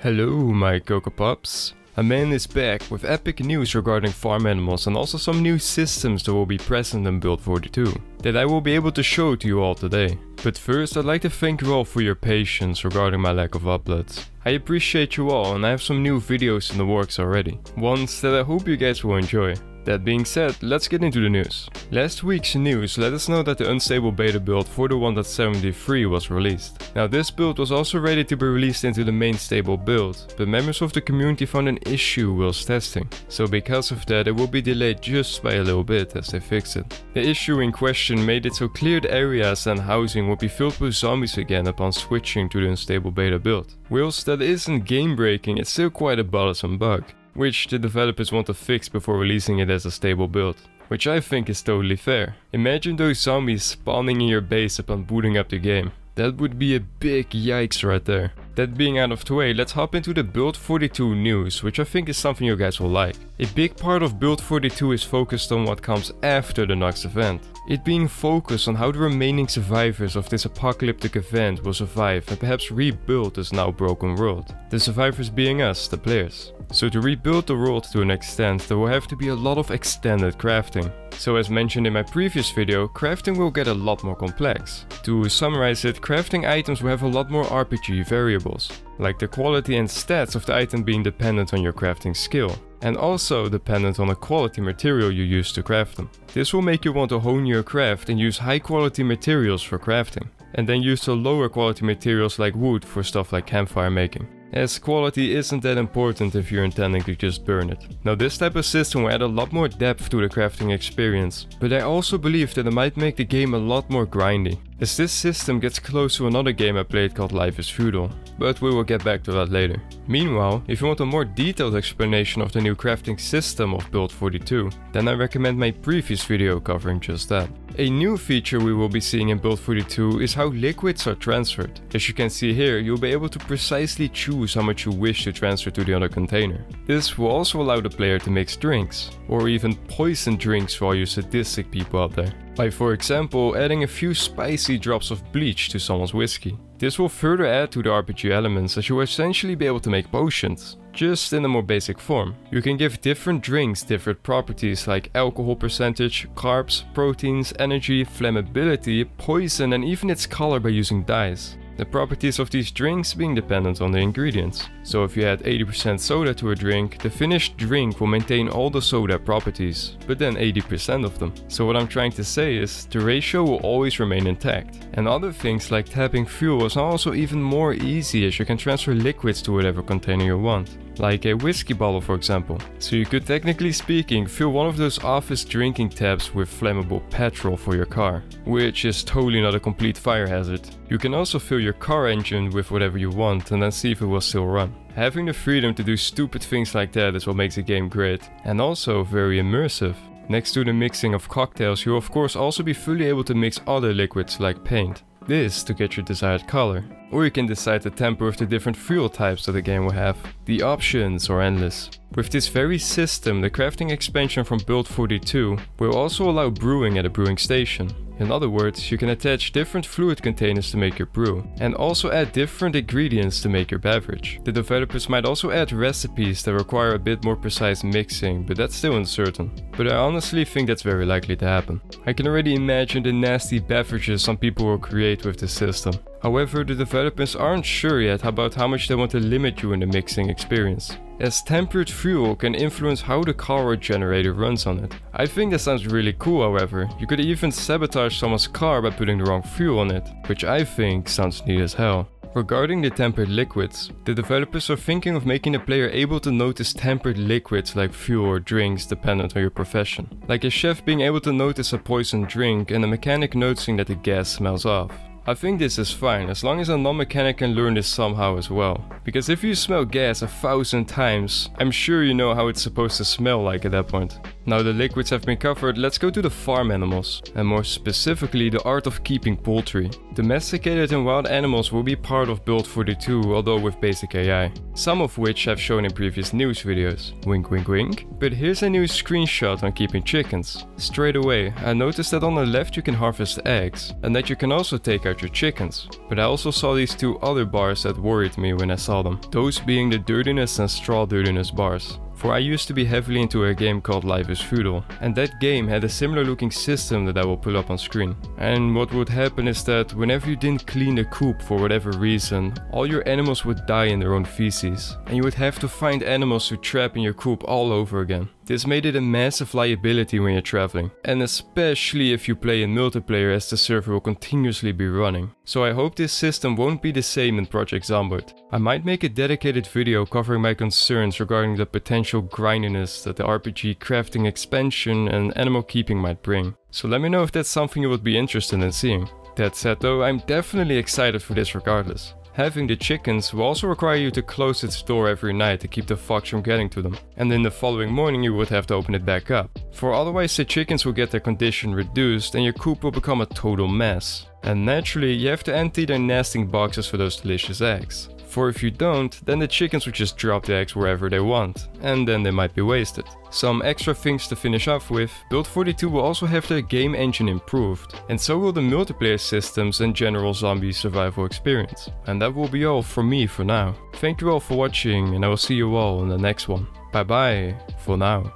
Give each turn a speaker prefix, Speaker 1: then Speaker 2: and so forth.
Speaker 1: Hello my Cocoa Pups. A man is back with epic news regarding farm animals and also some new systems that will be present in Build 42 that I will be able to show to you all today. But first I'd like to thank you all for your patience regarding my lack of uploads. I appreciate you all and I have some new videos in the works already, ones that I hope you guys will enjoy. That being said, let's get into the news. Last week's news let us know that the unstable beta build for the 1.73 was released. Now this build was also ready to be released into the main stable build, but members of the community found an issue whilst testing. So because of that it will be delayed just by a little bit as they fix it. The issue in question made it so cleared areas and housing would be filled with zombies again upon switching to the unstable beta build. Whilst that isn't game breaking, it's still quite a bothersome bug, which the developers want to fix before releasing it as a stable build, which I think is totally fair. Imagine those zombies spawning in your base upon booting up the game. That would be a big yikes right there. That being out of the way, let's hop into the Build 42 news, which I think is something you guys will like. A big part of Build 42 is focused on what comes after the next event. It being focused on how the remaining survivors of this apocalyptic event will survive and perhaps rebuild this now broken world. The survivors being us, the players. So to rebuild the world to an extent, there will have to be a lot of extended crafting. So as mentioned in my previous video, crafting will get a lot more complex. To summarize it, crafting items will have a lot more RPG variables, like the quality and stats of the item being dependent on your crafting skill, and also dependent on the quality material you use to craft them. This will make you want to hone your craft and use high quality materials for crafting, and then use the lower quality materials like wood for stuff like campfire making, as quality isn't that important if you're intending to just burn it. Now this type of system will add a lot more depth to the crafting experience, but I also believe that it might make the game a lot more grindy, as this system gets close to another game I played called Life is Feudal, but we will get back to that later. Meanwhile, if you want a more detailed explanation of the new crafting system of Build 42, then I recommend my previous video covering just that. A new feature we will be seeing in Build 42 is how liquids are transferred. As you can see here, you'll be able to precisely choose how much you wish to transfer to the other container. This will also allow the player to mix drinks, or even poison drinks for all you sadistic people out there, by for example adding a few spicy drops of bleach to someone's whiskey. This will further add to the RPG elements, as you will essentially be able to make potions, just in a more basic form. You can give different drinks different properties like alcohol percentage, carbs, proteins, energy, flammability, poison and even its color by using dyes. The properties of these drinks being dependent on the ingredients. So if you add 80% soda to a drink, the finished drink will maintain all the soda properties, but then 80% of them. So what I'm trying to say is, the ratio will always remain intact. And other things like tapping fuel is also even more easy, as you can transfer liquids to whatever container you want, like a whiskey bottle for example. So you could, technically speaking, fill one of those office drinking taps with flammable petrol for your car, which is totally not a complete fire hazard. You can also fill your car engine with whatever you want and then see if it will still run. Having the freedom to do stupid things like that is what makes the game great, and also very immersive. Next to the mixing of cocktails, you'll of course also be fully able to mix other liquids like paint. This to get your desired color. Or you can decide to tamper with the different fuel types that the game will have. The options are endless. With this very system, the crafting expansion from Build 42 will also allow brewing at a brewing station. In other words, you can attach different fluid containers to make your brew, and also add different ingredients to make your beverage. The developers might also add recipes that require a bit more precise mixing, but that's still uncertain. But I honestly think that's very likely to happen. I can already imagine the nasty beverages some people will create with this system. However, the developers aren't sure yet about how much they want to limit you in the mixing experience, as tempered fuel can influence how the car generator runs on it. I think that sounds really cool. However, you could even sabotage someone's car by putting the wrong fuel on it, which I think sounds neat as hell. Regarding the tempered liquids, the developers are thinking of making the player able to notice tempered liquids like fuel or drinks dependent on your profession. Like a chef being able to notice a poisoned drink and a mechanic noticing that the gas smells off. I think this is fine, as long as a non-mechanic can learn this somehow as well. Because if you smell gas 1,000 times, I'm sure you know how it's supposed to smell like at that point. Now the liquids have been covered, let's go to the farm animals, and more specifically the art of keeping poultry. Domesticated and wild animals will be part of Build 42, although with basic AI, some of which I've shown in previous news videos. Wink wink wink. But here's a new screenshot on keeping chickens. Straight away, I noticed that on the left you can harvest eggs, and that you can also take out your chickens. But I also saw these two other bars that worried me when I saw them. Those being the dirtiness and straw dirtiness bars. For I used to be heavily into a game called Life is Feudal, and that game had a similar looking system that I will pull up on screen. And what would happen is that whenever you didn't clean the coop for whatever reason, all your animals would die in their own feces, and you would have to find animals to trap in your coop all over again. This made it a massive liability when you're traveling, and especially if you play in multiplayer, as the server will continuously be running. So I hope this system won't be the same in Project Zomboid. I might make a dedicated video covering my concerns regarding the potential grindiness that the RPG crafting expansion and animal keeping might bring. So let me know if that's something you would be interested in seeing. That said though, I'm definitely excited for this regardless. Having the chickens will also require you to close its door every night to keep the fox from getting to them, and then the following morning you would have to open it back up, for otherwise the chickens will get their condition reduced and your coop will become a total mess. And naturally you have to empty their nesting boxes for those delicious eggs. For if you don't, then the chickens will just drop the eggs wherever they want, and then they might be wasted. Some extra things to finish off with, Build 42 will also have their game engine improved, and so will the multiplayer systems and general zombie survival experience. And that will be all from me for now. Thank you all for watching, and I will see you all in the next one. Bye bye for now.